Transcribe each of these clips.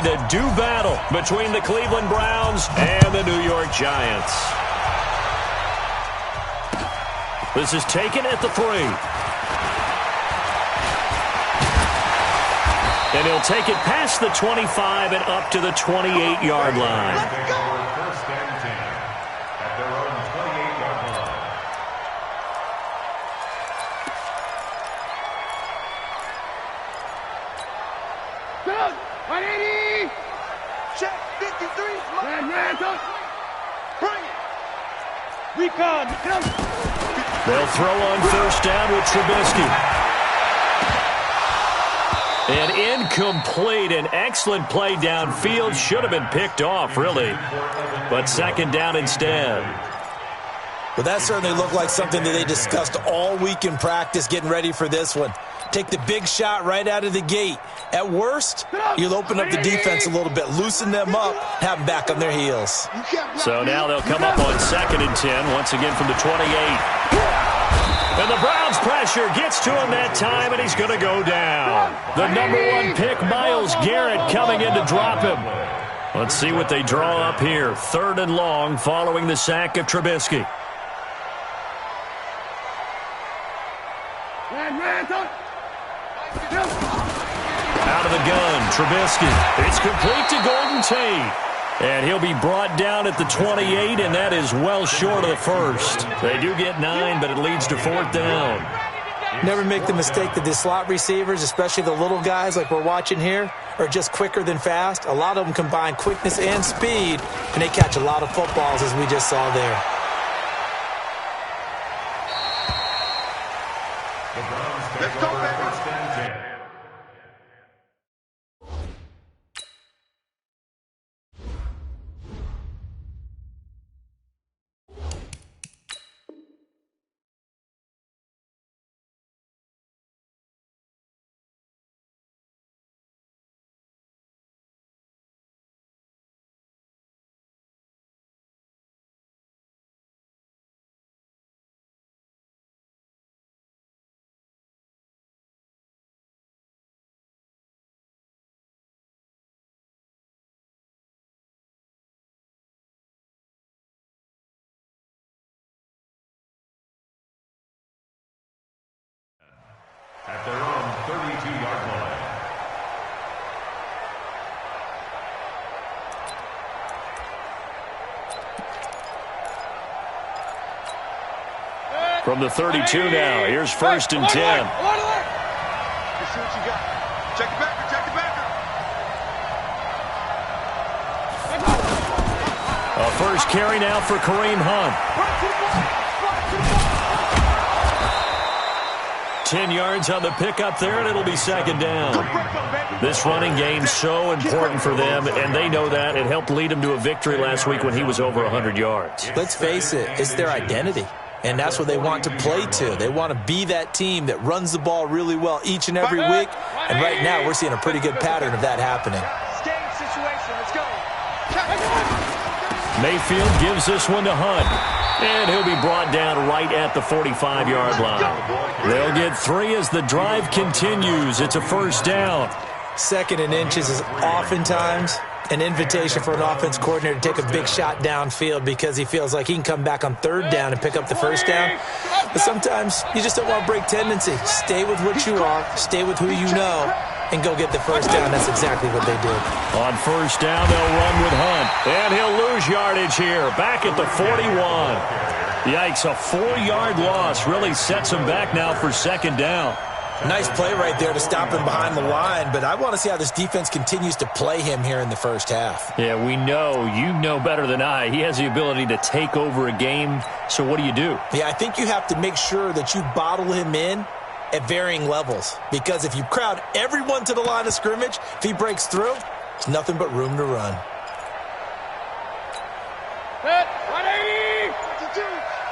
ready to do battle between the Cleveland Browns and the New York Giants. This is taken at the 3. And he'll take it past the 25 and up to the 28-yard line. First and 10 at their own 28-yard line. Good. 180. Check 53. Bring it. Recon. They'll throw on first down with Trubisky. An incomplete, an excellent play downfield. Should have been picked off, really. But second down instead. Well, that certainly looked like something that they discussed all week in practice getting ready for this one. Take the big shot right out of the gate. At worst, you'll open up the defense a little bit, loosen them up, have them back on their heels. So now they'll come up on 2nd and 10, once again from the 28. And the Browns pressure gets to him that time, and he's going to go down. The #1 pick, Myles Garrett, coming in to drop him. Let's see what they draw up here. 3rd and long following the sack of Trubisky. Out of the gun, Trubisky. It's complete to Golden Tate. And he'll be brought down at the 28, and that is well short of the first. They do get 9, but it leads to 4th down. Never make the mistake that the slot receivers, especially the little guys like we're watching here, are just quicker than fast. A lot of them combine quickness and speed, and they catch a lot of footballs, as we just saw there. Let's go, first and 10. At their own 32-yard line. From the 32 now, here's 1st and 10. Let's see what you got. Check it back. Check it back. A first carry now for Kareem Hunt. 10 yards on the pickup there, and it'll be 2nd down. This running game's so important for them, and they know that. It helped lead them to a victory last week when he was over 100 yards. Let's face it, it's their identity, and that's what they want to play to. They want to be that team that runs the ball really well each and every week, and right now we're seeing a pretty good pattern of that happening. Mayfield gives this one to Hunt. And he'll be brought down right at the 45-yard line. They'll get 3 as the drive continues. It's a 1st down. 2nd and inches is oftentimes an invitation for an offense coordinator to take a big shot downfield because he feels like he can come back on 3rd down and pick up the 1st down. But sometimes you just don't want to break tendency. Stay with what you are, stay with who you know, and go get the 1st down. That's exactly what they did. On 1st down, they'll run with Hunt. And he'll lose yardage here, back at the 41. Yikes, a 4-yard loss really sets him back now for 2nd down. Nice play right there to stop him behind the line, but I want to see how this defense continues to play him here in the 1st half. Yeah, we know. You know better than I. He has the ability to take over a game, so what do you do? Yeah, I think you have to make sure that you bottle him in at varying levels, because if you crowd everyone to the line of scrimmage, if he breaks through, there's nothing but room to run. 180!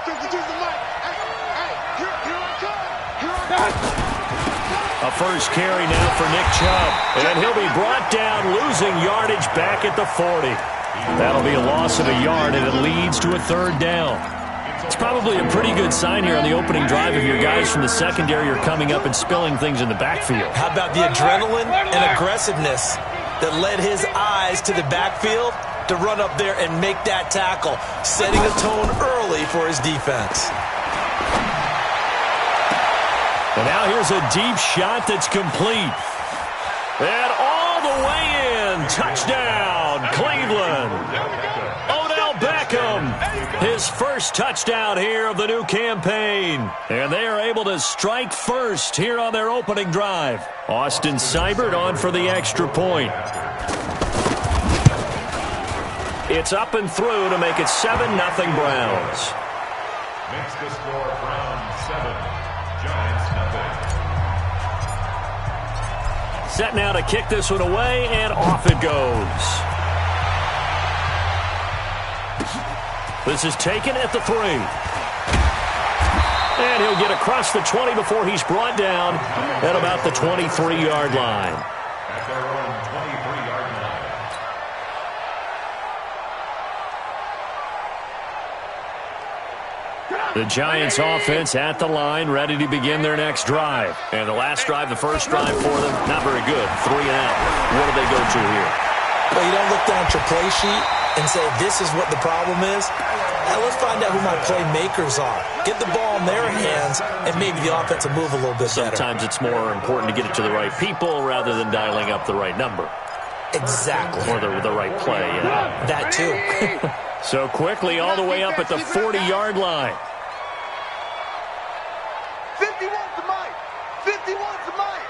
52's the mic. Hey, here I come. A first carry now for Nick Chubb. And he'll be brought down, losing yardage back at the 40. That'll be a loss of a yard, and it leads to a 3rd down. It's probably a pretty good sign here on the opening drive if your guys from the secondary are coming up and spilling things in the backfield. How about the adrenaline and aggressiveness that led his eyes to the backfield to run up there and make that tackle, setting a tone early for his defense. And now here's a deep shot that's complete. And all the way in. Touchdown, Cleveland. Odell Beckham, his first touchdown here of the new campaign. And they are able to strike first here on their opening drive. Austin Seibert on for the extra point. It's up and through to make it 7-0 Browns. Makes the score Browns 7, Giants nothing. Set now to kick this one away, and off it goes. This is taken at the 3. And he'll get across the 20 before he's brought down at about the 23-yard line. At their own 23-yard line. The Giants offense at the line, ready to begin their next drive. And the last drive, the first drive for them, not very good. 3 and out. What do they go to here? Well, you don't look down at your play sheet and say, this is what the problem is. Now, let's find out who my playmakers are. Get the ball in their hands, and maybe the offense will move a little bit better. Sometimes it's more important to get it to the right people rather than dialing up the right number. Exactly. Or the right play, yeah. That too. So quickly all the way up at the 40-yard line. 51's the mic. 51's the mic.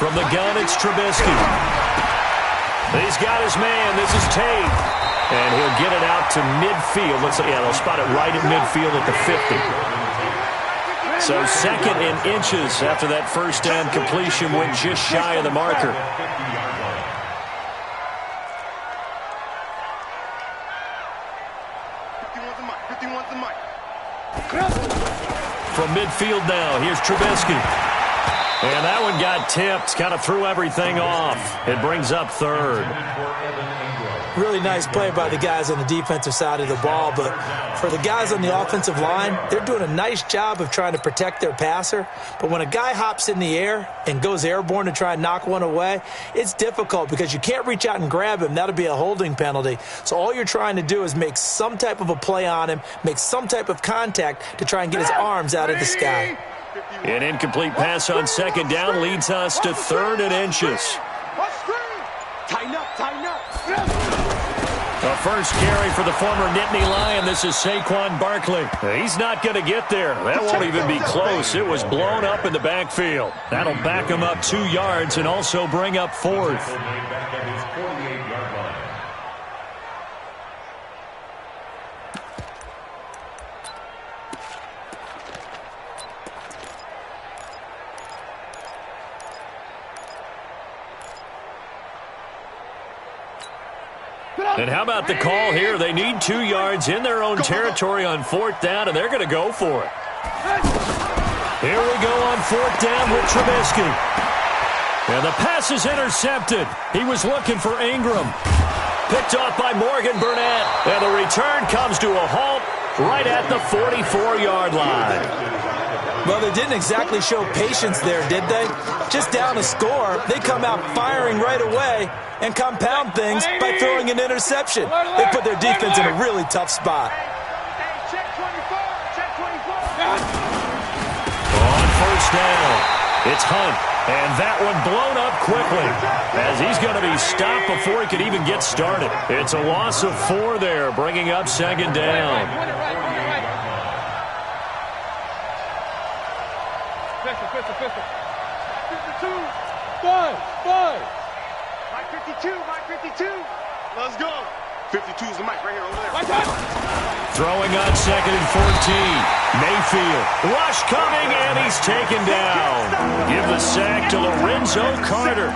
From the gun, it's Trubisky. He's got his man. This is Tate. And he'll get it out to midfield. They'll spot it right at midfield at the 50. So second in inches after that first down completion went just shy of the marker. From midfield now, here's Trubisky. And that one got tipped, kind of threw everything off. It brings up third. Really nice play by the guys on the defensive side of the ball, but for the guys on the offensive line, they're doing a nice job of trying to protect their passer. But when a guy hops in the air and goes airborne to try and knock one away, it's difficult because you can't reach out and grab him. That'll be a holding penalty. So all you're trying to do is make some type of a play on him, make some type of contact to try and get his arms out of the sky. An incomplete pass on second down leads us to 3rd and inches. Tighten up, tighten up. The first carry for the former Nittany Lion. This is Saquon Barkley. He's not going to get there. That won't even be close. It was blown up in the backfield. That'll back him up 2 yards and also bring up 4th. Back at his 48-yard line. And how about the call here? They need 2 yards in their own territory on 4th down, and they're going to go for it. Here we go on 4th down with Trubisky. And the pass is intercepted. He was looking for Ingram. Picked off by Morgan Burnett. And the return comes to a halt right at the 44-yard line. Well, they didn't exactly show patience there, did they? Just down a score, they come out firing right away and compound things by throwing an interception. They put their defense in a really tough spot. Check 24, check 24. On 1st down, it's Hunt. And that one blown up quickly as he's going to be stopped before he could even get started. It's a loss of 4 there, bringing up 2nd down. Pistol. 52. 5. Mike 52, Mike 52. Let's go. 52 is the mic right here over there. Throwing on 2nd and 14. Mayfield. Rush coming, and he's taken down. Give the sack to Lorenzo Carter.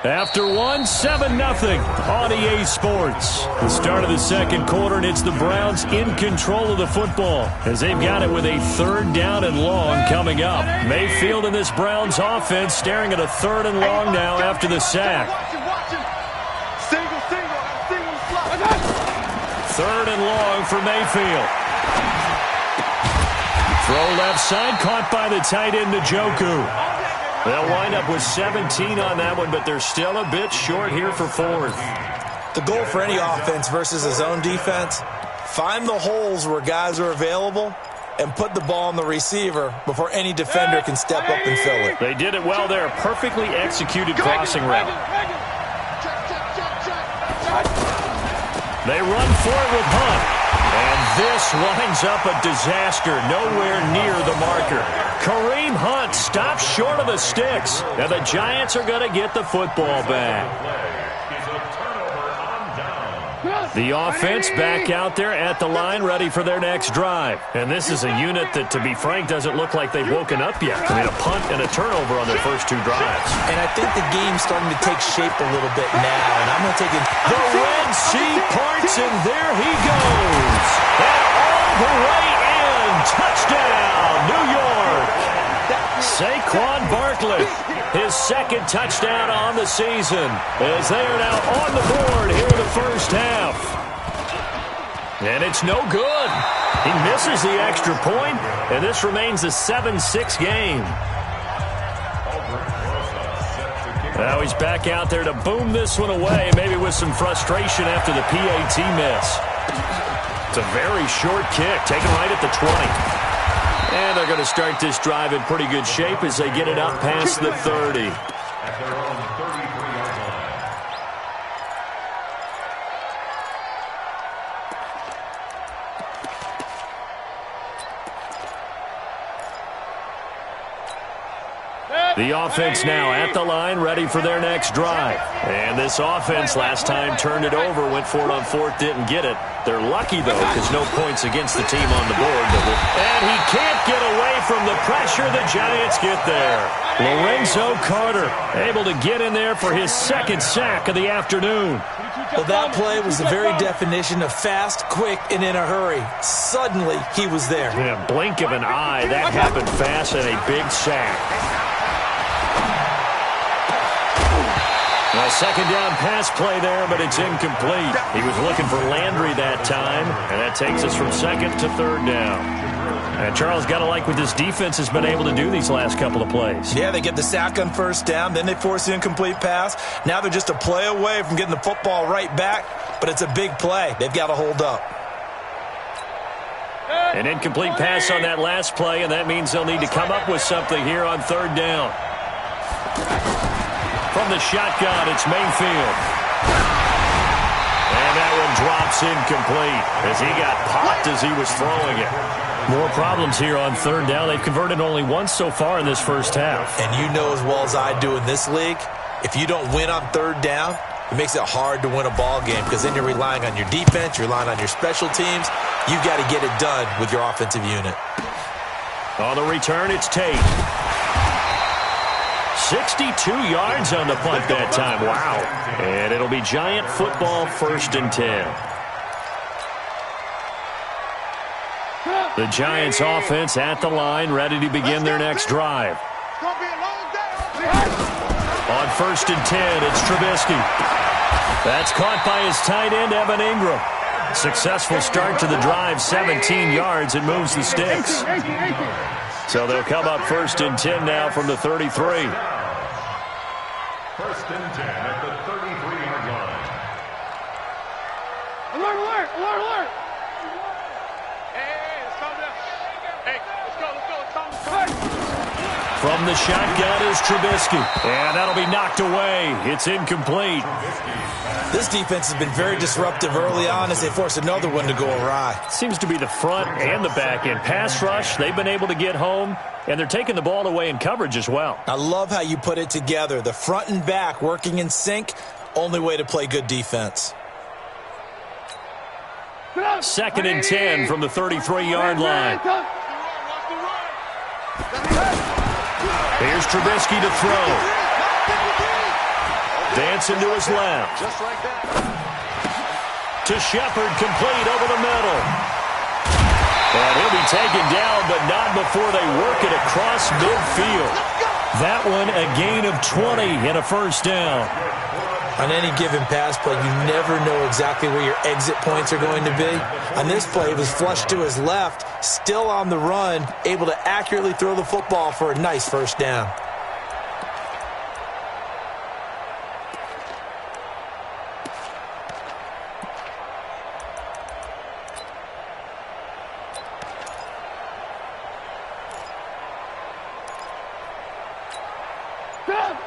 After 7-0 on EA Sports. The start of the second quarter, and it's the Browns in control of the football as they've got it with a 3rd down and long coming up. Mayfield and this Browns offense staring at a 3rd and long now after the sack. 3rd and long for Mayfield. Throw left side, caught by the tight end, Njoku. They'll wind up with 17 on that one, but they're still a bit short here for 4th. The goal for any offense versus a zone defense, find the holes where guys are available and put the ball on the receiver before any defender can step up and fill it. They did it well there. Perfectly executed crossing route. They run for it with Hunt. And this winds up a disaster, nowhere near the marker. Kareem Hunt stops short of the sticks, and the Giants are going to get the football back. The offense back out there at the line, ready for their next drive. And this is a unit that, to be frank, doesn't look like they've woken up yet. I mean, a punt and a turnover on their first 2 drives. And I think the game's starting to take shape a little bit now, and I'm going to take it. The Red Sea parts, and there he goes. And all the way in. Touchdown, New York. Saquon Barkley, his 2nd touchdown on the season, as they are now on the board here in the first half. And it's no good. He misses the extra point, and this remains a 7-6 game. Now he's back out there to boom this one away, maybe with some frustration after the PAT miss. It's a very short kick, taken right at the 20. And they're going to start this drive in pretty good shape as they get it up past the 30. At their own 33-yard line. The offense now at the line, ready for their next drive. And this offense last time turned it over, went for it on 4th, didn't get it. They're lucky, though, because no points against the team on the board. And he can't get away from the pressure. The Giants get there. Lorenzo Carter able to get in there for his 2nd sack of the afternoon. Well, that play was the very definition of fast, quick, and in a hurry. Suddenly, he was there. In a blink of an eye, that happened fast, and a big sack. A 2nd down pass play there, but it's incomplete. He was looking for Landry that time, and that takes us from 2nd to 3rd down. And Charles, got to like what this defense has been able to do these last couple of plays. Yeah, they get the sack on 1st down, then they force the incomplete pass. Now they're just a play away from getting the football right back, but it's a big play. They've got to hold up. An incomplete pass on that last play, and that means they'll need to come up with something here on 3rd down. From the shotgun, it's Mayfield. And that one drops incomplete as he got popped as he was throwing it. More problems here on 3rd down. They've converted only once so far in this first half. And you know as well as I do in this league, if you don't win on 3rd down, it makes it hard to win a ball game because then you're relying on your defense, you're relying on your special teams. You've got to get it done with your offensive unit. On the return, it's Tate. 62 yards on the punt that time. Wow. And it'll be Giant football, 1st and 10. The Giants offense at the line, ready to begin their next drive. On 1st and 10, it's Trubisky. That's caught by his tight end, Evan Ingram. Successful start to the drive, 17 yards, and moves the sticks. So they'll come up 1st and 10 now from the 33. 1st and 10 at the 33-yard line. Alert, alert, alert, alert. Hey, let's calm down. Hey, let's go, let's go. From the shotgun is Trubisky. And that'll be knocked away. It's incomplete. This defense has been very disruptive early on as they force another one to go awry. Seems to be the front and the back end. Pass rush, they've been able to get home, and they're taking the ball away in coverage as well. I love how you put it together. The front and back working in sync, only way to play good defense. 2nd and 10 from the 33-yard line. Here's Trubisky to throw. Dancing to his left. Just like that. To Shepard, complete over the middle. And he'll be taken down, but not before they work it across midfield. That one, a gain of 20 and a 1st down. On any given pass play, you never know exactly where your exit points are going to be. On this play, it was flushed to his left, still on the run, able to accurately throw the football for a nice first down.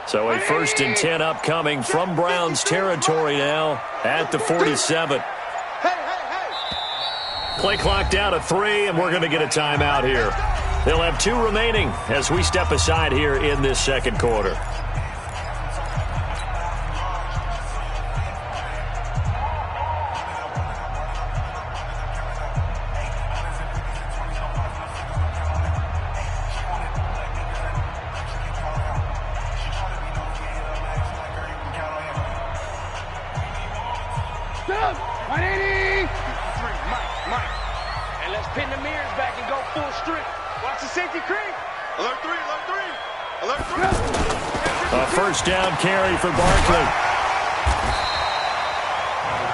So a 1st and 10 upcoming from Browns territory now at the 47. Play clock down to 3, and we're going to get a timeout here. They'll have 2 remaining as we step aside here in this second quarter. Down carry for Barkley.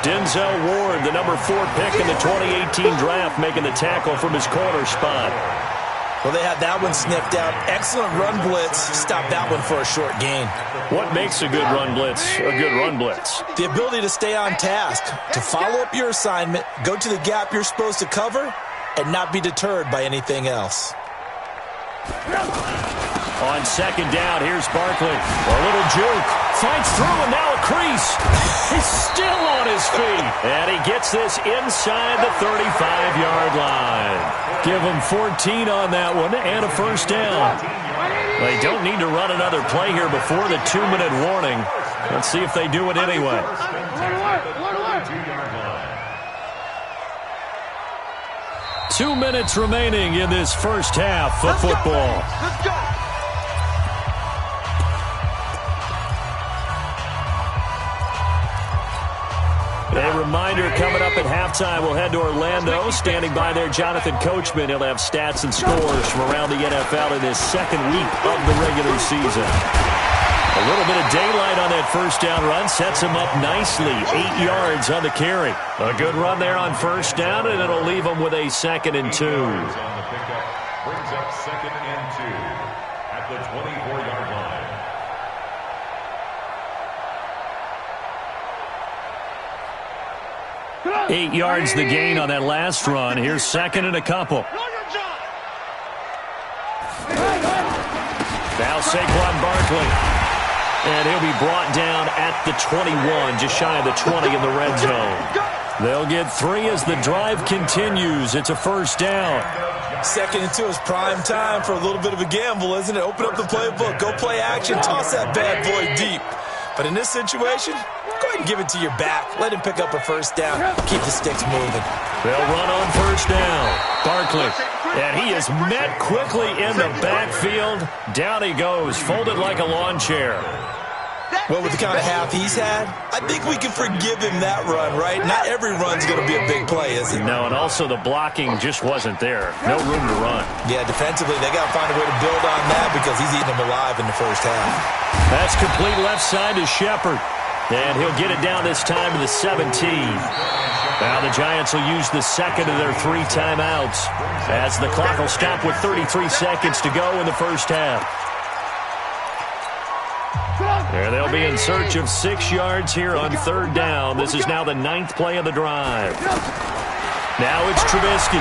Denzel Ward, the number 4 pick in the 2018 draft, making the tackle from his corner spot. Well, they had that one sniffed out. Excellent run blitz. Stop that one for a short gain. What makes a good run blitz a good run blitz? The ability to stay on task, to follow up your assignment, go to the gap you're supposed to cover, and not be deterred by anything else. On second down, here's Barkley. A little juke. Fights through, and now a crease. He's still on his feet. And he gets this inside the 35-yard line. Give him 14 on that one and a first down. They don't need to run another play here before the 2-minute warning. Let's see if they do it anyway. 2 minutes remaining in this first half of football. Let's go. A reminder coming up at halftime, we'll head to Orlando. Standing by there, Jonathan Coachman. He'll have stats and scores from around the NFL in this second week of the regular season. A little bit of daylight on that first down run sets him up nicely. 8 yards on the carry. A good run there on first down, and it'll leave him with a 2nd and 2. On the pickup brings up 2nd and 2 at the 24-yard line. 8 yards the gain on that last run. Here's 2nd and a couple. Now Saquon Barkley. And he'll be brought down at the 21, just shy of the 20 in the red zone. They'll get 3 as the drive continues. It's a first down. 2nd and 2 is prime time for a little bit of a gamble, isn't it? Open up the playbook, go play action, toss that bad boy deep. But in this situation, go ahead and give it to your back. Let him pick up a first down. Keep the sticks moving. They'll run on first down. Barkley. And he is met quickly in the backfield. Down he goes, folded like a lawn chair. Well, with the kind of half he's had, I think we can forgive him that run, right? Not every run's going to be a big play, is it? No, and also the blocking just wasn't there. No room to run. Yeah, defensively, they got to find a way to build on that because he's eating them alive in the first half. That's complete left side to Shepard. And he'll get it down this time to the 17. Now the Giants will use the 2nd of their 3 timeouts as the clock will stop with 33 seconds to go in the first half. There they'll be in search of 6 yards here on 3rd down. This is now the 9th play of the drive. Now it's Trubisky.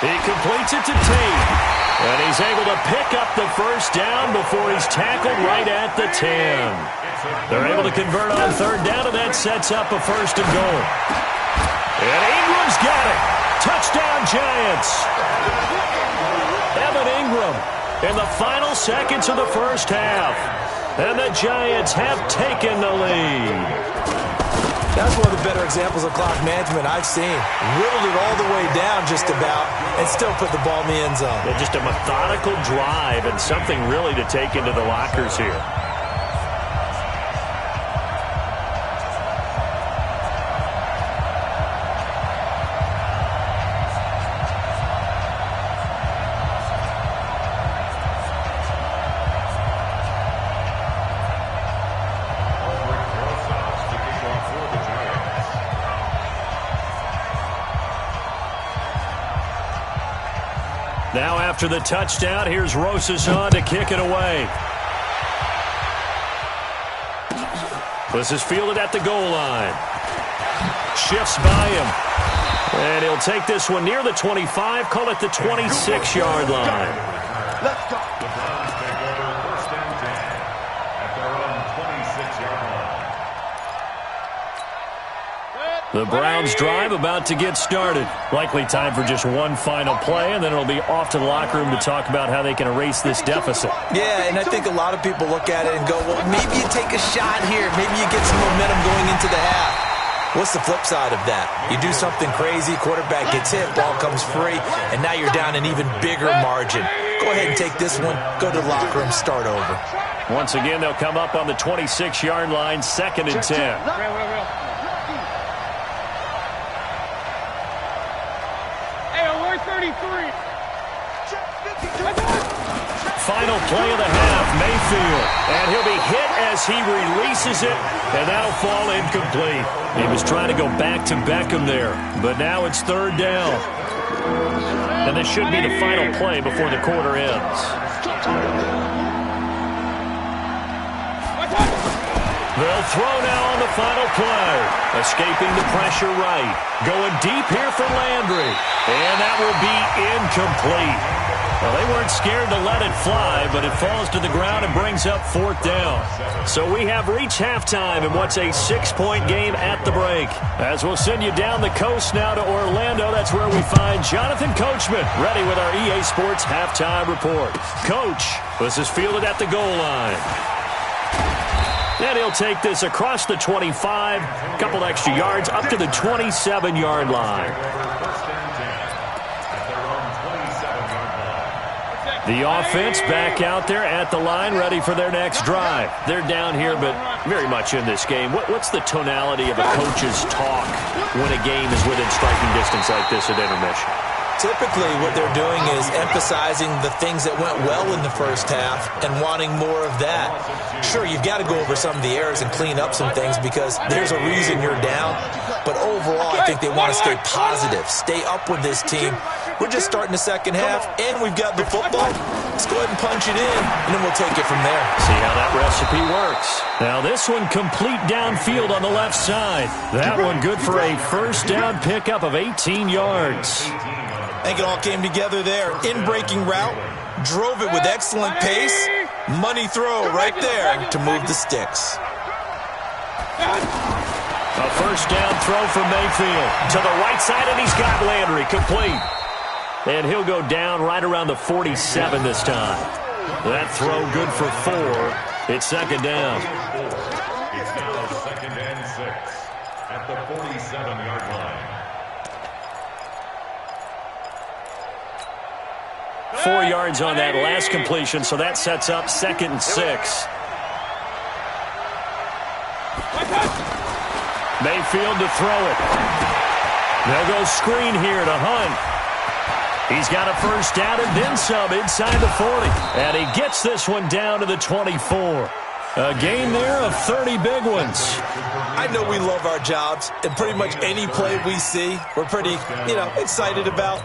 He completes it to Tate. And he's able to pick up the first down before he's tackled right at the 10. They're able to convert on 3rd down, and that sets up a 1st and goal. And Ingram's got it. Touchdown, Giants. Evan Ingram in the final seconds of the first half. And the Giants have taken the lead. That's one of the better examples of clock management I've seen. Whittled it all the way down just about and still put the ball in the end zone. Yeah, just a methodical drive and something really to take into the lockers here. Now after the touchdown, here's Rosas on to kick it away. This is fielded at the goal line. Shifts by him. And he'll take this one near the 25, call it the 26-yard line. Let's go. The Browns take over 1st and 10 at their own 26-yard line. The Browns drive about to get started. Likely time for just one final play, and then it'll be off to the locker room to talk about how they can erase this deficit. Yeah, and I think a lot of people look at it and go, well, maybe you take a shot here. Maybe you get some momentum going into the half. What's the flip side of that? You do something crazy, quarterback gets hit, ball comes free, and now you're down an even bigger margin. Go ahead and take this one, go to the locker room, start over. Once again, they'll come up on the 26-yard line, 2nd and 10. Final play of the half, Mayfield. And he'll be hit as he releases it, and that'll fall incomplete. He was trying to go back to Beckham there, but now it's 3rd down. And this should be the final play before the quarter ends. They'll throw now on the final play. Escaping the pressure right. Going deep here for Landry. And that will be incomplete. Well, they weren't scared to let it fly, but it falls to the ground and brings up 4th down. So we have reached halftime in what's a 6-point game at the break. As we'll send you down the coast now to Orlando, that's where we find Jonathan Coachman, ready with our EA Sports Halftime Report. Coach, this is fielded at the goal line. And he'll take this across the 25, a couple extra yards, up to the 27-yard line. The offense back out there at the line, ready for their next drive. They're down here, but very much in this game. What's the tonality of a coach's talk when a game is within striking distance like this at intermission? Typically, what they're doing is emphasizing the things that went well in the first half and wanting more of that. Sure, you've got to go over some of the errors and clean up some things because there's a reason you're down. But overall, I think they want to stay positive, stay up with this team. We're just starting the second half, and we've got the football. Let's go ahead and punch it in, and then we'll take it from there. See how that recipe works. Now this one complete downfield on the left side. That one good for a 1st down pickup of 18 yards. I think it all came together there. In-breaking route, drove it with excellent pace. Money throw right there to move the sticks. A 1st down throw from Mayfield to the right side, and he's got Landry complete. And he'll go down right around the 47 this time. That throw good for 4. It's 2nd down. It's now 2nd and 6 at the 47-yard line. 4 yards on that last completion, so that sets up 2nd and 6. Mayfield to throw it. They'll go screen here to Hunt. He's got a 1st down and then some inside the 40. And he gets this one down to the 24. A gain there of 30 big ones. I know we love our jobs, and pretty much any play we see, we're pretty, excited about.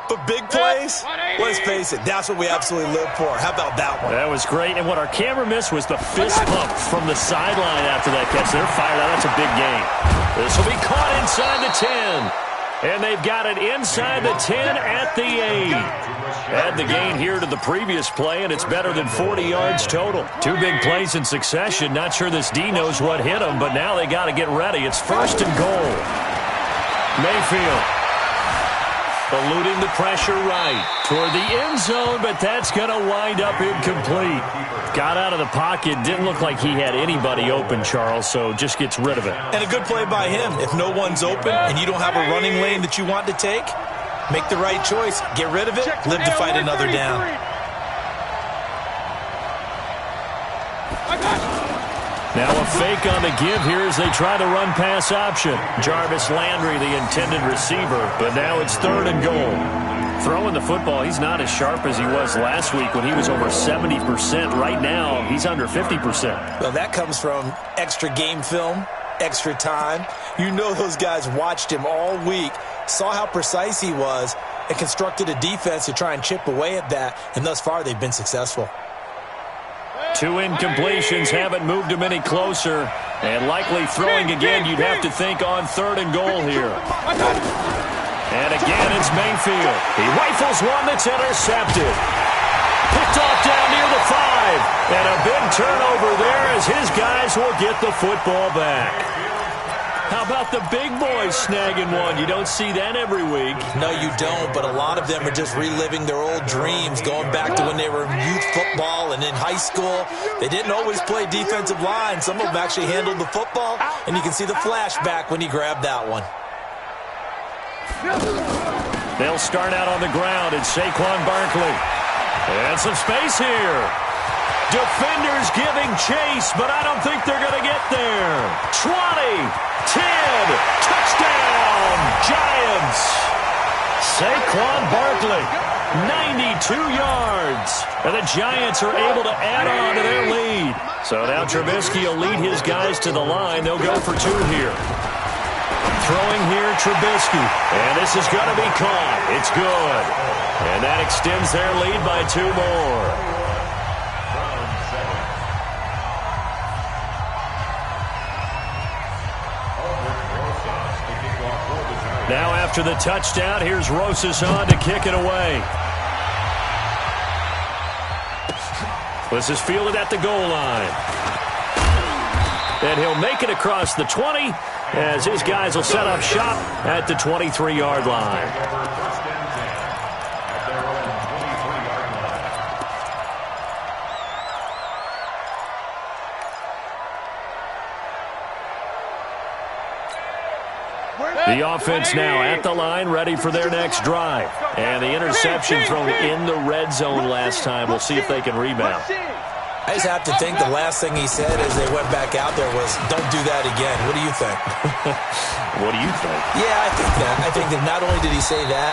But big plays, let's face it, that's what we absolutely live for. How about that one? That was great. And what our camera missed was the fist pump from the sideline after that catch. They're fired out. That's a big gain. This will be caught inside the 10. And they've got it inside the 10 at the 8. Add the gain here to the previous play, and it's better than 40 yards total. 2 big plays in succession. Not sure this D knows what hit him, but now they got to get ready. It's 1st and goal. Mayfield eluding the pressure right toward the end zone, but that's going to wind up incomplete. Got out of the pocket. Didn't look like he had anybody open, Charles, so just gets rid of it. And a good play by him. If no one's open and you don't have a running lane that you want to take, make the right choice. Get rid of it. Live to fight another down. Now a fake on the give here as they try the run-pass option. Jarvis Landry, the intended receiver, but now it's 3rd and goal. Throwing the football, he's not as sharp as he was last week when he was over 70%. Right now, he's under 50%. Well, that comes from extra game film, extra time. You know those guys watched him all week, saw how precise he was, and constructed a defense to try and chip away at that, and thus far they've been successful. 2 incompletions haven't moved him any closer, and likely throwing again, you'd have to think on 3rd and goal here. And again, it's Mayfield. He rifles one that's intercepted. Picked off down near the 5, and a big turnover there as his guys will get the football back. How about the big boys snagging one? You don't see that every week. No, you don't, but a lot of them are just reliving their old dreams, going back to when they were in youth football and in high school. They didn't always play defensive line. Some of them actually handled the football, and you can see the flashback when he grabbed that one. They'll start out on the ground. It's Saquon Barkley. And some space here. Defenders giving chase, but I don't think they're going to get there. 20, 10, touchdown, Giants. Saquon Barkley, 92 yards. And the Giants are able to add on to their lead. So now Trubisky will lead his guys to the line. They'll go for 2 here. Throwing here, Trubisky. And this is going to be caught. It's good. And that extends their lead by 2 more. Now after the touchdown, here's Rosas on to kick it away. This is fielded at the goal line. And he'll make it across the 20 as his guys will set up shop at the 23-yard line. The offense now at the line, ready for their next drive. And the interception thrown in the red zone last time. We'll see if they can rebound. I just have to think the last thing he said as they went back out there was, don't do that again. What do you think? What do you think? Yeah, I think that. I think that not only did he say that,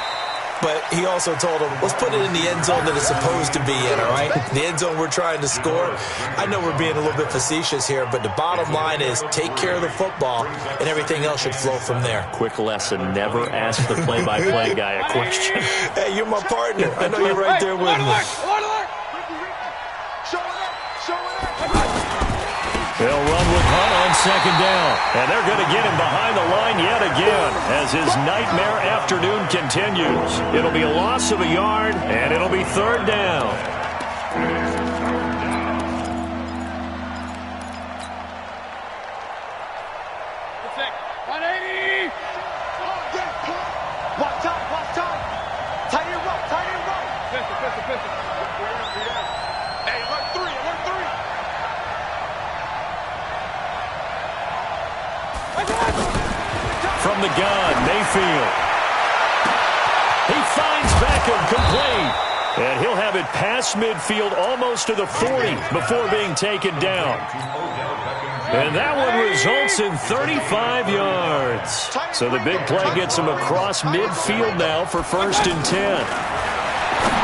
but he also told him, let's put it in the end zone that it's supposed to be in, all right? The end zone we're trying to score. I know we're being a little bit facetious here, but the bottom line is take care of the football, and everything else should flow from there. Quick lesson, never ask the play-by-play guy a question. Hey, you're my partner. I know you're right there with me. They'll run with Hunt on 2nd down. And they're going to get him behind the line yet again as his nightmare afternoon continues. It'll be a loss of a yard, and it'll be 3rd down. From the gun, Mayfield. He finds Beckham complete. And he'll have it past midfield almost to the 40 before being taken down. And that one results in 35 yards. So the big play gets him across midfield now for 1st and 10.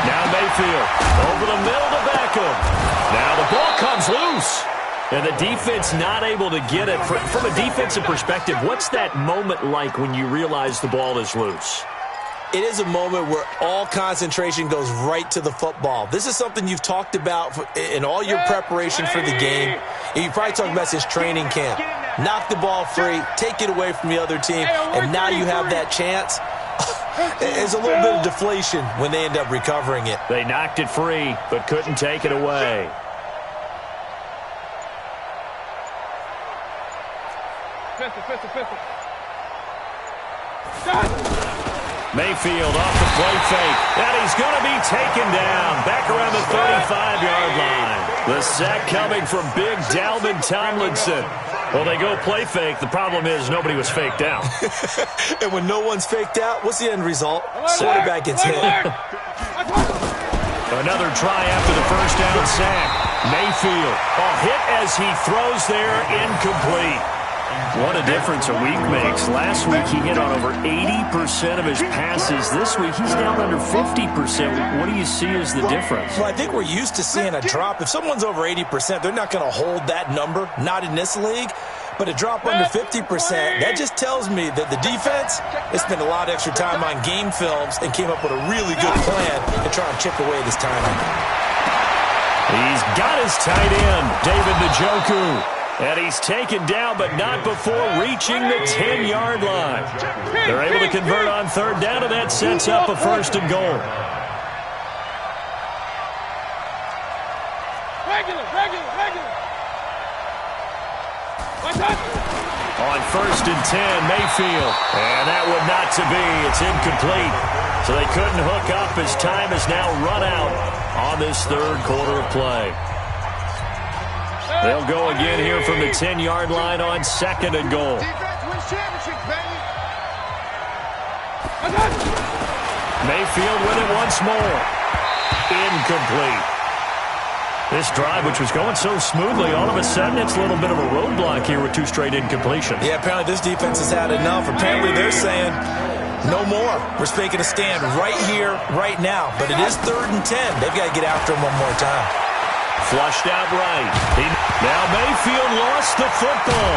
Now Mayfield over the middle to Beckham. Now the ball comes loose. And the defense not able to get it. From a defensive perspective, what's that moment like when you realize the ball is loose? It is a moment where all concentration goes right to the football. This is something you've talked about in all your preparation for the game. You probably talked about since training camp. Knock the ball free, take it away from the other team, and now you have that chance. There's a little bit of deflation when they end up recovering it. They knocked it free, but couldn't take it away. Mayfield off the play fake, and he's going to be taken down back around the 35-yard line. The sack coming from big Dalvin Tomlinson. Well, they go play fake. The problem is nobody was faked out. And when no one's faked out, what's the end result? Quarterback gets hit. Another try after the 1st down sack. Mayfield, a hit as he throws there, incomplete. What a difference a week makes. Last week he hit on over 80% of his passes. This week he's down under 50%. What do you see as the difference? Well, I think we're used to seeing a drop. If someone's over 80%, they're not going to hold that number, not in this league. But a drop under 50%, that just tells me that the defense, they spent a lot of extra time on game films and came up with a really good plan to try and chip away this timing. He's got his tight end, David Njoku. And he's taken down, but not before reaching the 10-yard line. They're able to convert on third down, and that sets up a first and goal. Regular. On first and 10, Mayfield. And that would not to be. It's incomplete. So they couldn't hook up as time has now run out on this third quarter of play. They'll go again here from the 10-yard line on second and goal. Mayfield with it once more. Incomplete. This drive, which was going so smoothly, all of a sudden it's a little bit of a roadblock here with two straight incompletions. Yeah, apparently this defense has had enough. Apparently they're saying, no more. We're making a stand right here, right now. But it is third and 10. They've got to get after him one more time. Flushed out right. Now Mayfield lost the football.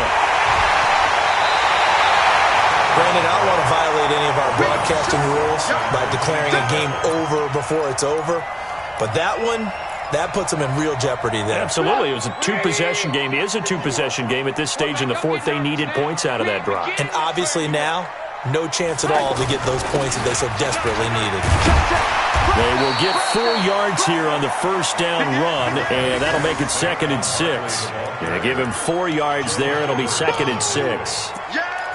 Brandon, I don't want to violate any of our broadcasting rules by declaring a game over before it's over. But that one, that puts them in real jeopardy there. Absolutely. It was a two-possession game. It is a two-possession game at this stage in the fourth. They needed points out of that drive. And obviously now, no chance at all to get those points that they so desperately needed. They will get 4 yards here on the first down run, and that'll make it second and 6. They give him 4 yards there. It'll be second and 6.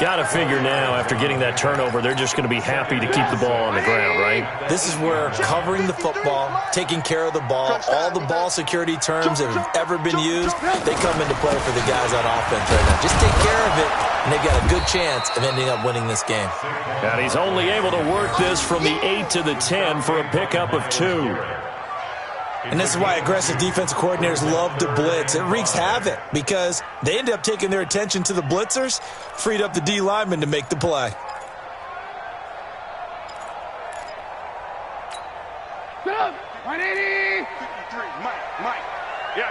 Got to figure now, after getting that turnover, they're just going to be happy to keep the ball on the ground, right? This is where covering the football, taking care of the ball, all the ball security terms that have ever been used, they come into play for the guys on offense right now. Just take care of it, and they've got a good chance of ending up winning this game. And he's only able to work this from the 8 to the 10 for a pickup of 2. And this is why aggressive defensive coordinators love to blitz. It wreaks havoc because they end up taking their attention to the blitzers, freed up the D lineman to make the play. Get up! 180! 53, Mike. Yeah.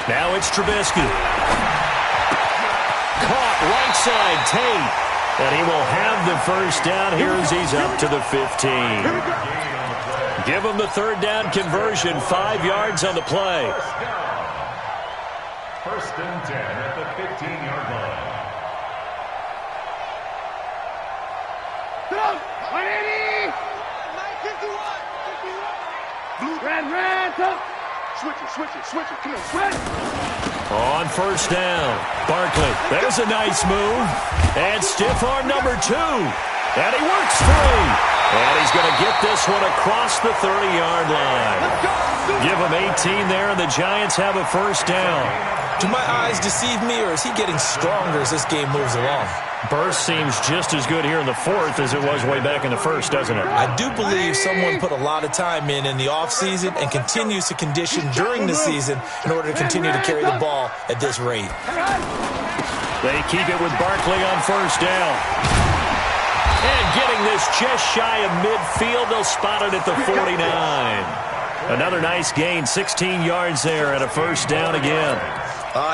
Now it's Trubisky. Caught right side, Tate. And he will have the first down here as he's up to the 15. Give him the third down conversion, 5 yards on the play. First and 10 at the 15-yard line. Get up! 180! 51! Red, up! Switch it. Come on, switch. On first down, Barkley. There's a nice move. And stiff arm number 2. And he works free. And he's going to get this one across the 30-yard line. Give him 18 there, and the Giants have a first down. Do my eyes deceive me, or is he getting stronger as this game moves along? Burst seems just as good here in the fourth as it was way back in the first, doesn't it? I do believe someone put a lot of time in the offseason and continues to condition during the season in order to continue to carry the ball at this rate. They keep it with Barkley on first down. And getting this just shy of midfield, they'll spot it at the 49. Another nice gain, 16 yards there and a first down again.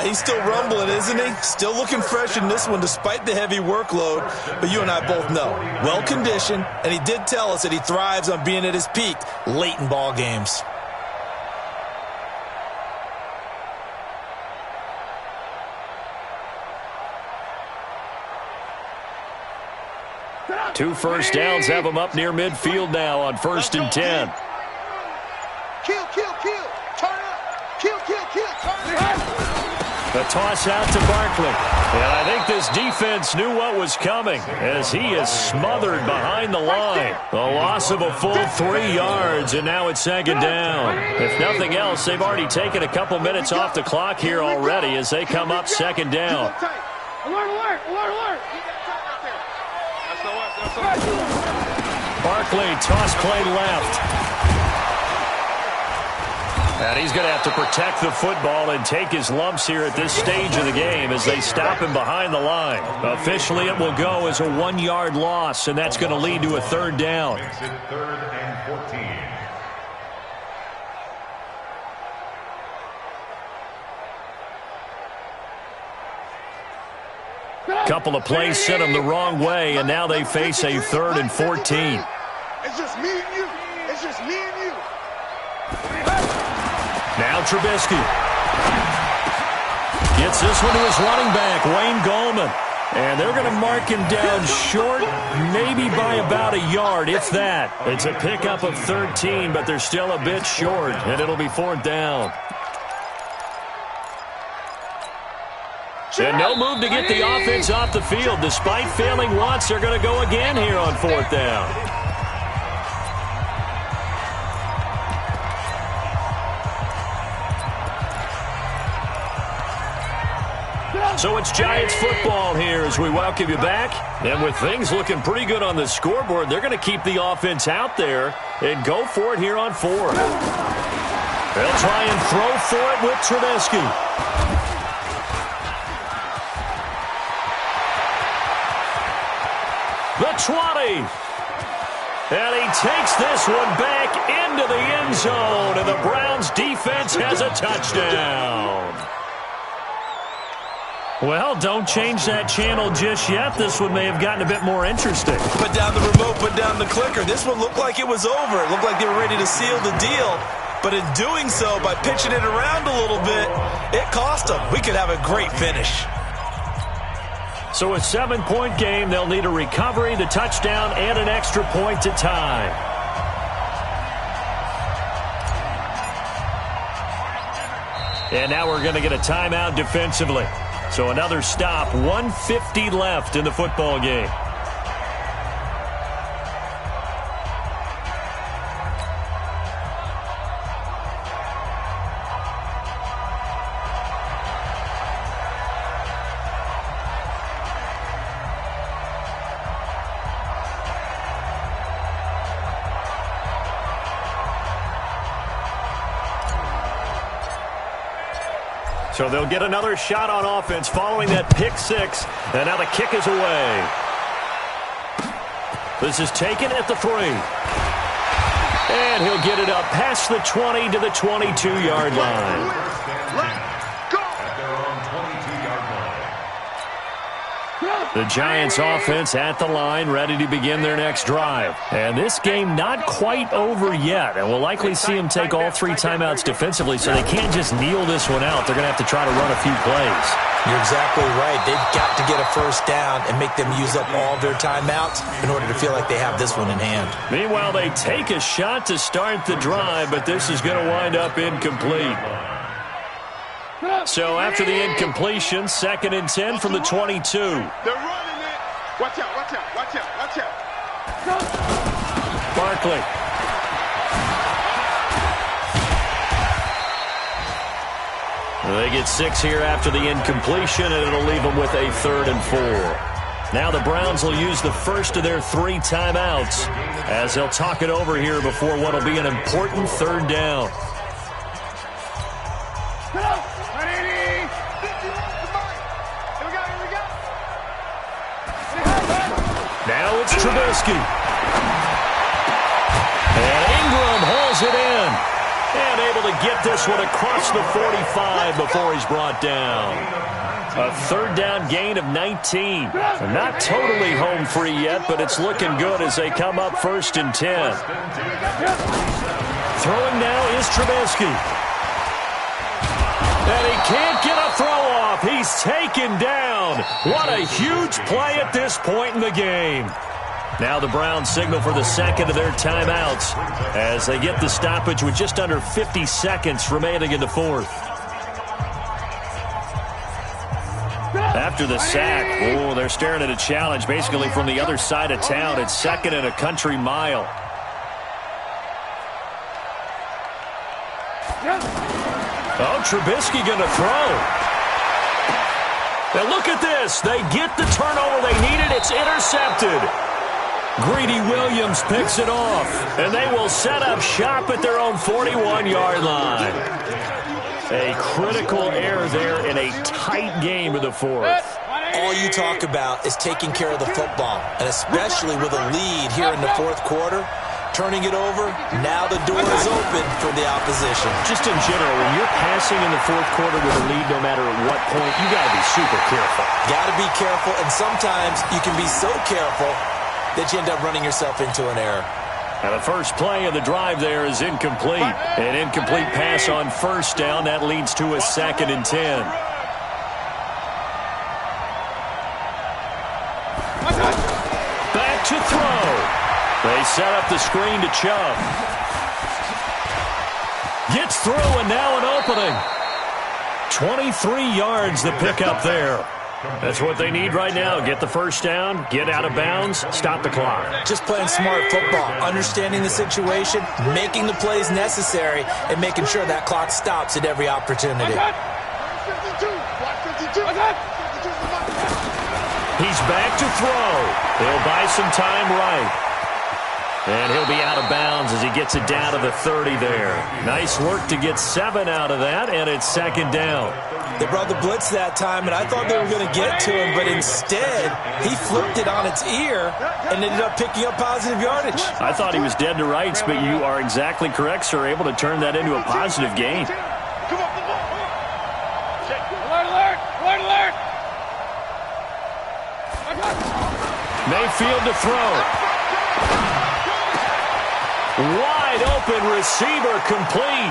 He's still rumbling, isn't he? Still looking fresh in this one despite the heavy workload. But you and I both know, well-conditioned, and he did tell us that he thrives on being at his peak late in ball games. Two first downs have him up near midfield now on first and 10. Kill. Turn up. Kill. Turn up. A toss out to Barkley. And I think this defense knew what was coming as he is smothered behind the line. A loss of a full 3 yards, and now it's second down. If nothing else, they've already taken a couple minutes off the clock here already as they come up second down. Alert! Barkley, toss play left. And he's going to have to protect the football and take his lumps here at this stage of the game as they stop him behind the line. Officially, it will go as a 1-yard loss, and that's going to lead to a third down. Makes it third and 14. Couple of plays sent them the wrong way, and now they face a 3rd and 14. It's just me and you. It's just me and you. Now Trubisky gets this one to his running back, Wayne Gallman. And they're going to mark him down short, maybe by about a yard, if that. It's a pickup of 13, but they're still a bit short, and it'll be 4th down. And no move to get the offense off the field. Despite failing once, they're going to go again here on 4th down. So it's Giants football here as we welcome you back. And with things looking pretty good on the scoreboard, they're going to keep the offense out there and go for it here on 4th. They'll try and throw for it with Trubisky. The 20. And he takes this one back into the end zone, and the Browns defense has a touchdown. Well, don't change that channel just yet. This one may have gotten a bit more interesting. Put down the remote, put down the clicker. This one looked like it was over. It looked like they were ready to seal the deal. But in doing so, by pitching it around a little bit, it cost them. We could have a great finish. So a 7-point game. They'll need a recovery, the touchdown, and an extra point to tie. And now we're going to get a timeout defensively. So another stop, 1:50 left in the football game. So they'll get another shot on offense following that pick 6. And now the kick is away. This is taken at the 3. And he'll get it up past the 20 to the 22-yard line. The Giants offense at the line, ready to begin their next drive. And this game not quite over yet. And we'll likely see them take all 3 timeouts defensively, so they can't just kneel this one out. They're going to have to try to run a few plays. You're exactly right. They've got to get a first down and make them use up all their timeouts in order to feel like they have this one in hand. Meanwhile, they take a shot to start the drive, but this is going to wind up incomplete. So after the incompletion, 2nd and 10 from the 22. They're running it. Watch out, watch out, watch out, watch out. Barkley. They get 6 here after the incompletion, and it'll leave them with a 3rd and 4. Now the Browns will use the first of their 3 timeouts as they'll talk it over here before what will be an important 3rd down. Now it's Trubisky. And Ingram holds it in. And able to get this one across the 45 before he's brought down. A 3rd down gain of 19. Not totally home free yet, but it's looking good as they come up 1st and 10. Throwing now is Trubisky. And he can't get a throw off. He's taken down. What a huge play at this point in the game. Now the Browns signal for the 2nd of their timeouts as they get the stoppage with just under 50 seconds remaining in the 4th. After the sack, they're staring at a challenge basically from the other side of town. It's 2nd and a country mile. Oh, Trubisky going to throw. Now look at this. They get the turnover they needed. It's intercepted. Greedy Williams picks it off. And they will set up shop at their own 41-yard line. A critical error there in a tight game of the 4th. All you talk about is taking care of the football. And especially with a lead here in the 4th quarter, turning it over. Now the door is open for the opposition. Just in general, when you're passing in the fourth quarter with a lead, no matter at what point, you got to be super careful. Got to be careful, and sometimes you can be so careful that you end up running yourself into an error. And the first play of the drive there is incomplete. An incomplete pass on first down. That leads to a 2nd and 10. Back to throw. They set up the screen to Chubb. Gets through, and now an opening. 23 yards the pickup there. That's what they need right now. Get the first down, get out of bounds, stop the clock. Just playing smart football, understanding the situation, making the plays necessary, and making sure that clock stops at every opportunity. He's back to throw. He'll buy some time right. And he'll be out of bounds as he gets it down to the 30 there. Nice work to get 7 out of that, and it's 2nd down. They brought the blitz that time, and I thought they were going to get to him, but instead, he flipped it on its ear and ended up picking up positive yardage. I thought he was dead to rights, but you are exactly correct, sir, able to turn that into a positive gain. Alert, alert, alert, alert. Mayfield to throw. Wide open receiver complete.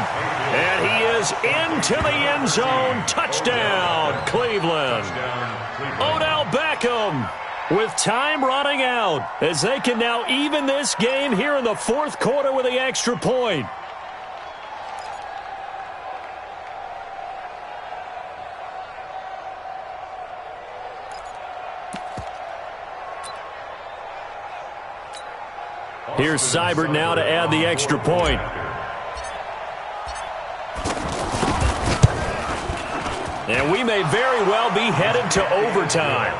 And he is into the end zone. Touchdown, Cleveland. Odell Beckham with time running out as they can now even this game here in the fourth quarter with the extra point. Here's Seibert now to add the extra point. And we may very well be headed to overtime.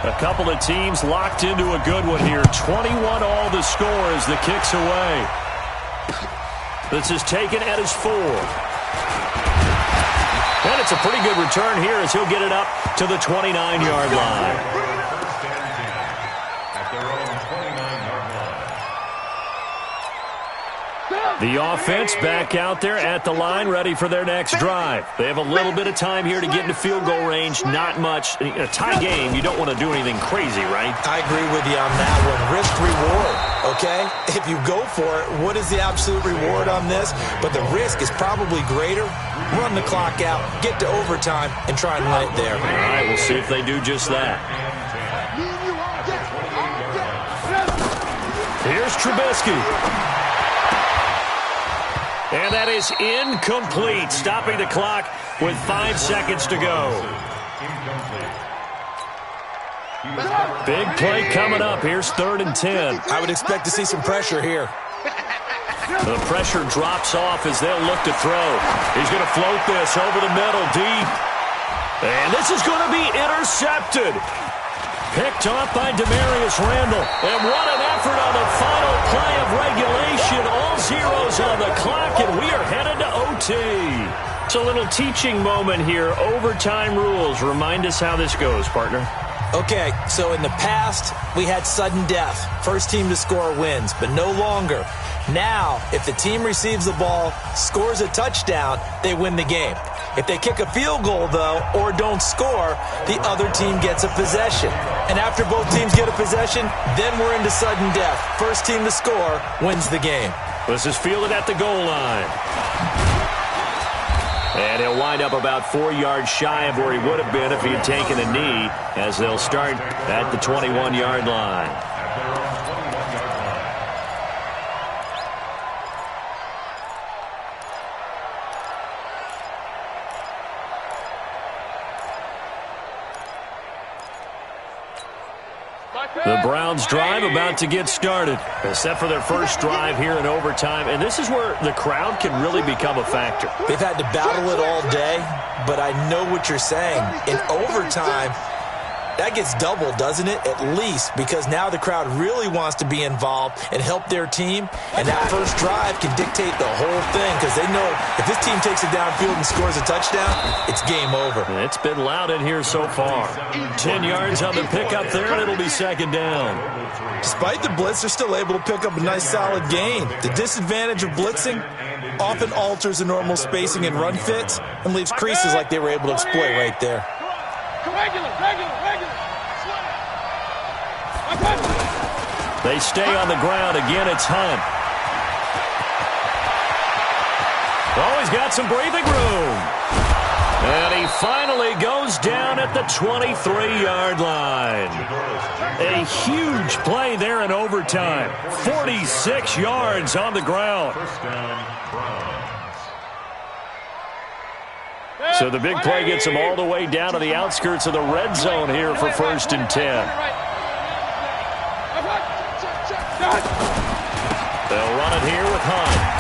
A couple of teams locked into a good one here. 21 all the score as the kick's away. This is taken at his 4. And it's a pretty good return here as he'll get it up to the 29-yard line. The offense back out there at the line, ready for their next drive. They have a little bit of time here to get into field goal range. Not much. A tie game, you don't want to do anything crazy, right? I agree with you on that one. Risk-reward, okay? If you go for it, what is the absolute reward on this? But the risk is probably greater. Run the clock out, get to overtime, and try and win it there. All right, we'll see if they do just that. Here's Trubisky. And that is incomplete, stopping the clock with 5 seconds to go. Big play coming up. Here's 3rd and 10. I would expect to see some pressure here. The pressure drops off as they'll look to throw. He's going to float this over the middle, deep. And this is going to be intercepted. Picked off by Demarius Randall. And what an effort on the final play of regulation. All zeros on the clock, and we are headed to OT. It's a little teaching moment here. Overtime rules. Remind us how this goes, partner. Okay, so in the past, we had sudden death. First team to score wins, but no longer. Now, if the team receives the ball, scores a touchdown, they win the game. If they kick a field goal, though, or don't score, the other team gets a possession. And after both teams get a possession, then we're into sudden death. First team to score wins the game. This is fielded at the goal line. And he'll wind up about 4 yards shy of where he would have been if he had taken a knee, as they'll start at the 21-yard line. The Browns drive about to get started. They're set for their first drive here in overtime, and this is where the crowd can really become a factor. They've had to battle it all day, but I know what you're saying. In overtime, That gets doubled, doesn't it? At least, because now the crowd really wants to be involved and help their team, and that first drive can dictate the whole thing because they know if this team takes it downfield and scores a touchdown, it's game over. It's been loud in here so far. 10 yards on the pickup there, and it'll be second down. Despite the blitz, they're still able to pick up a nice solid gain. The disadvantage of blitzing often alters the normal spacing and run fits and leaves creases like they were able to exploit right there. Regular. They stay on the ground. Again, it's Hunt. Oh, he's got some breathing room. And he finally goes down at the 23-yard line. A huge play there in overtime. 46 yards on the ground. So the big play gets them all the way down to the outskirts of the red zone here for 1st and 10. They'll run it here with Hunt.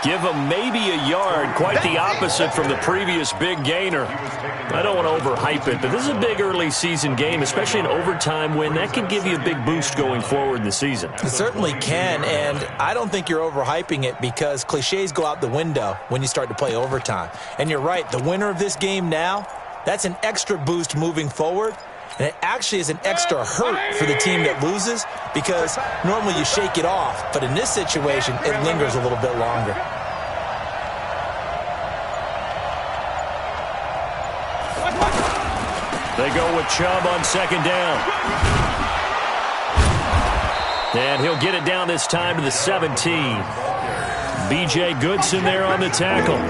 Give him maybe a yard, quite the opposite from the previous big gainer. I don't want to overhype it, but this is a big early season game, especially an overtime win. That could give you a big boost going forward in the season. It certainly can, and I don't think you're overhyping it because cliches go out the window when you start to play overtime. And you're right, the winner of this game now, that's an extra boost moving forward. And it actually is an extra hurt for the team that loses because normally you shake it off. But in this situation, it lingers a little bit longer. They go with Chubb on second down. And he'll get it down this time to the 17. B.J. Goodson there on the tackle.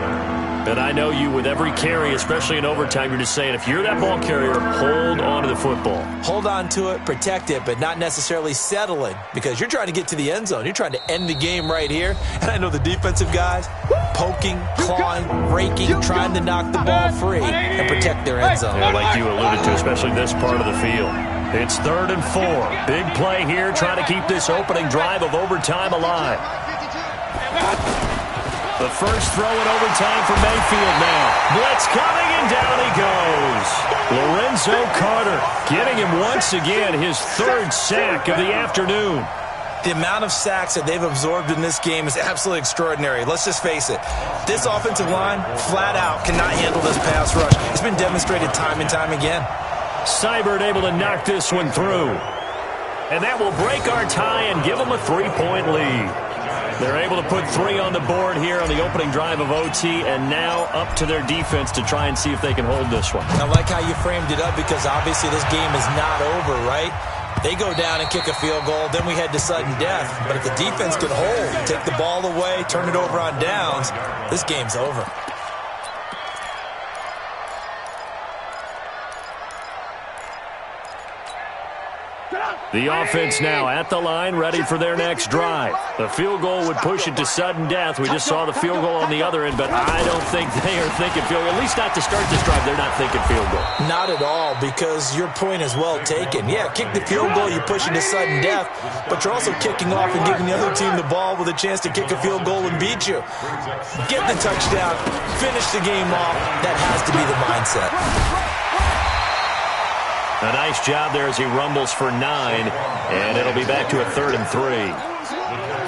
And I know you with every carry, especially in overtime, you're just saying if you're that ball carrier, hold on to the football. Hold on to it, protect it, but not necessarily settle it because you're trying to get to the end zone. You're trying to end the game right here. And I know the defensive guys poking, clawing, raking, trying to knock the ball free and protect their end zone. Yeah, like you alluded to, especially this part of the field. It's 3rd and 4. Big play here, trying to keep this opening drive of overtime alive. The first throw in overtime for Mayfield now. Blitz coming, and down he goes. Lorenzo Carter getting him once again his 3rd sack of the afternoon. The amount of sacks that they've absorbed in this game is absolutely extraordinary. Let's just face it. This offensive line, flat out, cannot handle this pass rush. It's been demonstrated time and time again. Seibert able to knock this one through. And that will break our tie and give them a 3-point lead. They're able to put 3 on the board here on the opening drive of OT, and now up to their defense to try and see if they can hold this one. I like how you framed it up because obviously this game is not over, right? They go down and kick a field goal, then we head to sudden death. But if the defense can hold, take the ball away, turn it over on downs, this game's over. The offense now at the line, ready for their next drive. The field goal would push it to sudden death. We just saw the field goal on the other end, but I don't think they are thinking field goal. At least not to start this drive, they're not thinking field goal. Not at all, because your point is well taken. Yeah, kick the field goal, you push it to sudden death, but you're also kicking off and giving the other team the ball with a chance to kick a field goal and beat you. Get the touchdown, finish the game off. That has to be the mindset. A nice job there as he rumbles for 9, and it'll be back to a 3rd and 3.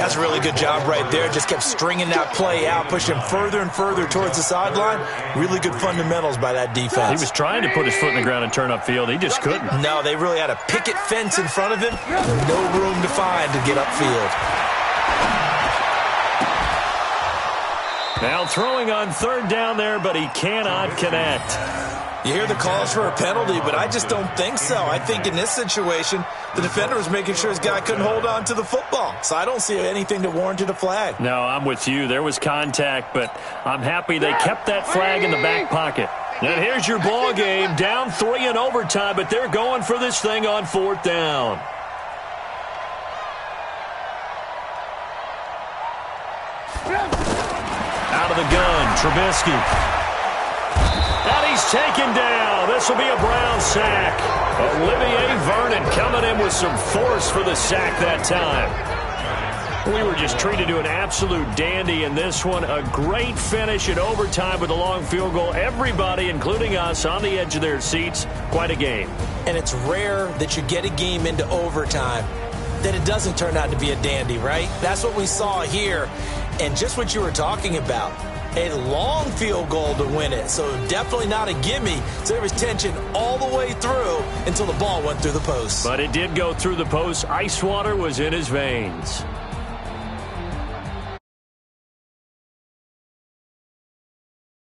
That's a really good job right there. Just kept stringing that play out, pushing further and further towards the sideline. Really good fundamentals by that defense. He was trying to put his foot in the ground and turn upfield. He just couldn't. No, they really had a picket fence in front of him. No room to find to get upfield. Now throwing on 3rd down there, but he cannot connect. You hear the calls for a penalty, but I just don't think so. I think in this situation, the defender was making sure his guy couldn't hold on to the football. So I don't see anything that warranted a flag. No, I'm with you. There was contact, but I'm happy they kept that flag in the back pocket. And here's your ball game, down 3 in overtime, but they're going for this thing on 4th down. Out of the gun, Trubisky. And he's taken down. This will be a Brown sack. Olivier Vernon coming in with some force for the sack that time. We were just treated to an absolute dandy in this one. A great finish in overtime with a long field goal. Everybody, including us, on the edge of their seats. Quite a game. And it's rare that you get a game into overtime that it doesn't turn out to be a dandy, right? That's what we saw here. And just what you were talking about, a long field goal to win it. So definitely not a gimme. So there was tension all the way through until the ball went through the post. But it did go through the post. Ice water was in his veins.